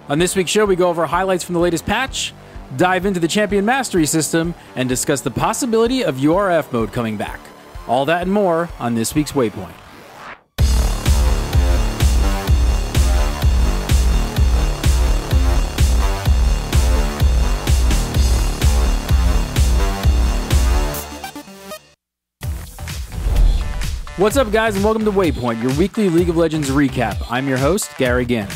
On this week's show, we go over highlights from the latest patch, dive into the champion mastery system, and discuss the possibility of URF mode coming back. All that and more on this week's Waypoint. What's up, guys, and welcome to Waypoint, your weekly League of Legends recap. I'm your host, Gary Gannon.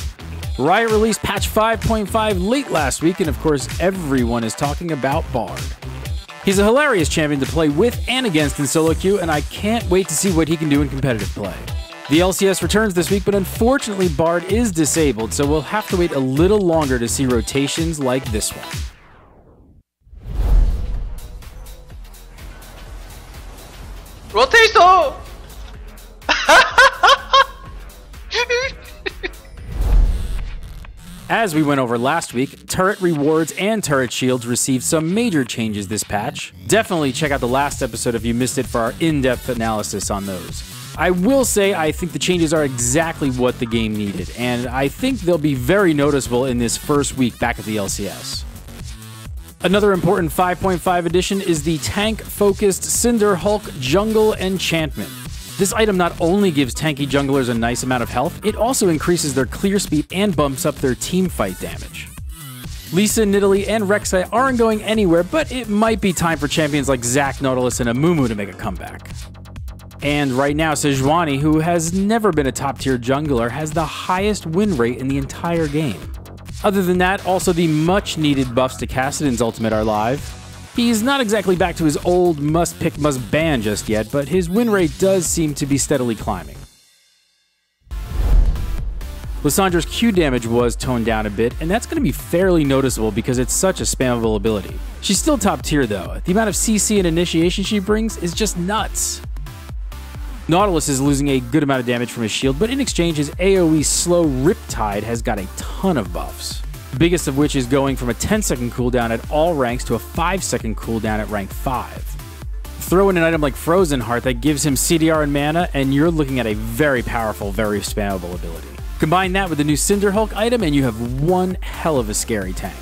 Riot released patch 5.5 late last week, and of course, everyone is talking about Bard. He's a hilarious champion to play with and against in solo queue, and I can't wait to see what he can do in competitive play. The LCS returns this week, but unfortunately, Bard is disabled, so we'll have to wait a little longer to see rotations like this one. Rotation! As we went over last week, turret rewards and turret shields received some major changes this patch. Definitely check out the last episode if you missed it for our in-depth analysis on those. I will say I think the changes are exactly what the game needed, and I think they'll be very noticeable in this first week back at the LCS. Another important 5.5 addition is the tank-focused Cinder Hulk Jungle Enchantment. This item not only gives tanky junglers a nice amount of health, it also increases their clear speed and bumps up their teamfight damage. Lisa, Nidalee, and Rek'Sai aren't going anywhere, but it might be time for champions like Zac, Nautilus, and Amumu to make a comeback. And right now, Sejuani, who has never been a top-tier jungler, has the highest win rate in the entire game. Other than that, also the much-needed buffs to Kassadin's ultimate are live. He's not exactly back to his old must-pick, must-ban just yet, but his win rate does seem to be steadily climbing. Lissandra's Q damage was toned down a bit, and that's going to be fairly noticeable because it's such a spammable ability. She's still top tier though. The amount of CC and initiation she brings is just nuts. Nautilus is losing a good amount of damage from his shield, but in exchange his AoE slow Riptide has got a ton of buffs. Biggest of which is going from a 10-second cooldown at all ranks to a 5-second cooldown at rank 5. Throw in an item like Frozen Heart that gives him CDR and mana, and you're looking at a very powerful, very spammable ability. Combine that with the new Cinder Hulk item, and you have one hell of a scary tank.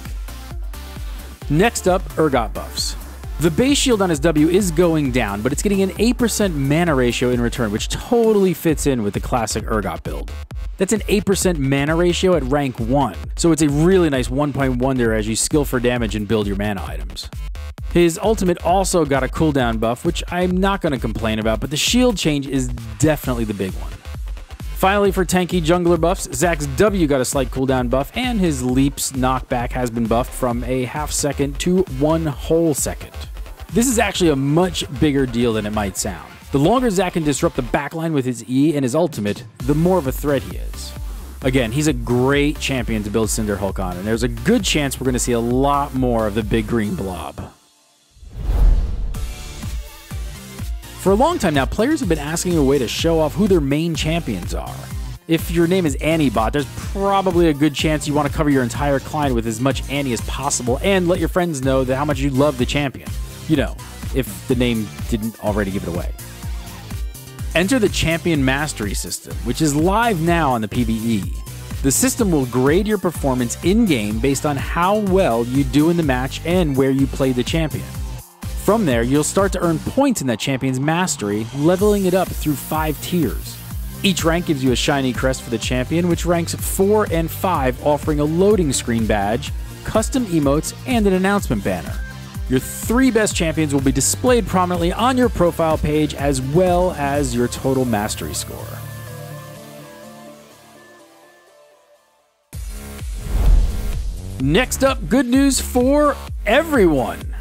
Next up, Urgot buffs. The base shield on his W is going down, but it's getting an 8% mana ratio in return, which totally fits in with the classic Urgot build. That's an 8% mana ratio at rank 1, so it's a really nice one-point wonder as you skill for damage and build your mana items. His ultimate also got a cooldown buff, which I'm not going to complain about, but the shield change is definitely the big one. Finally, for tanky jungler buffs, Zac's W got a slight cooldown buff, and his leap's knockback has been buffed from a half second to 1 whole second. This is actually a much bigger deal than it might sound. The longer Zac can disrupt the backline with his E and his ultimate, the more of a threat he is. Again, he's a great champion to build Cinder Hulk on, and there's a good chance we're going to see a lot more of the big green blob. For a long time now, players have been asking a way to show off who their main champions are. If your name is Annie-Bot, there's probably a good chance you want to cover your entire client with as much Annie as possible and let your friends know that how much you love the champion. You know, if the name didn't already give it away. Enter the Champion Mastery system, which is live now on the PvE. The system will grade your performance in-game based on how well you do in the match and where you play the champion. From there, you'll start to earn points in that champion's mastery, leveling it up through 5 tiers. Each rank gives you a shiny crest for the champion, which ranks 4 and 5, offering a loading screen badge, custom emotes, and an announcement banner. Your 3 best champions will be displayed prominently on your profile page, as well as your total mastery score. Next up, good news for everyone.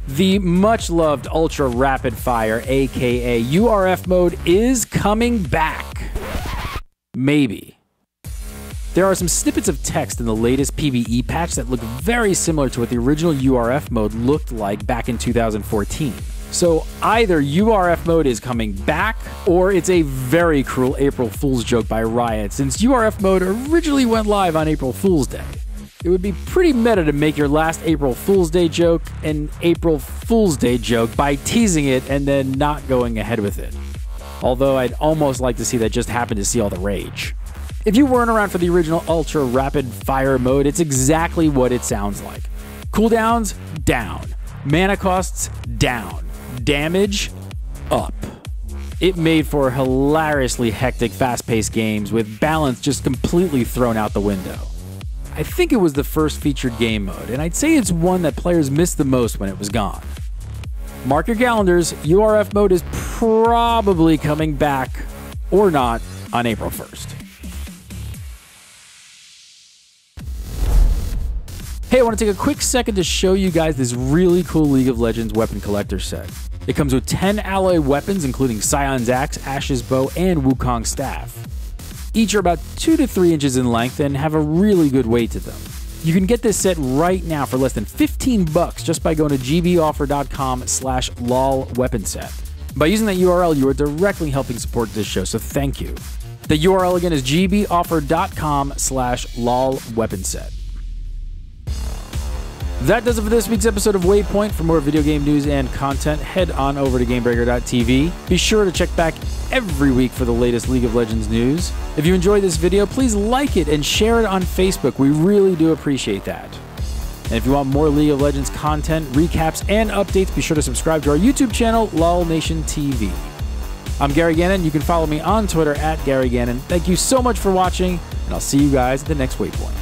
The much-loved Ultra Rapid Fire, aka URF mode, is coming back. Maybe. There are some snippets of text in the latest PvE patch that look very similar to what the original URF mode looked like back in 2014. So either URF mode is coming back, or it's a very cruel April Fool's joke by Riot, since URF mode originally went live on April Fool's Day. It would be pretty meta to make your last April Fool's Day joke an April Fool's Day joke by teasing it and then not going ahead with it. Although I'd almost like to see that just happen to see all the rage. If you weren't around for the original ultra rapid fire mode, it's exactly what it sounds like. Cooldowns, down. Mana costs, down. Damage, up. It made for hilariously hectic, fast-paced games with balance just completely thrown out the window. I think it was the first featured game mode, and I'd say it's one that players missed the most when it was gone. Mark your calendars, URF mode is probably coming back, or not, on April 1st. Hey, I want to take a quick second to show you guys this really cool League of Legends weapon collector set. It comes with 10 alloy weapons, including Scion's Axe, Ashe's Bow, and Wukong's Staff. Each are about 2 to 3 inches in length and have a really good weight to them. You can get this set right now for less than 15 bucks just by going to gboffer.com/lolweaponset. By using that URL, you are directly helping support this show, so thank you. The URL again is gboffer.com/lolweaponset. That does it for this week's episode of Waypoint. For more video game news and content, head on over to GameBreaker.tv. Be sure to check back every week for the latest League of Legends news. If you enjoyed this video, please like it and share it on Facebook. We really do appreciate that. And if you want more League of Legends content, recaps, and updates, be sure to subscribe to our YouTube channel, LolNationTV. I'm Gary Gannon. You can follow me on Twitter @GaryGannon. Thank you so much for watching, and I'll see you guys at the next Waypoint.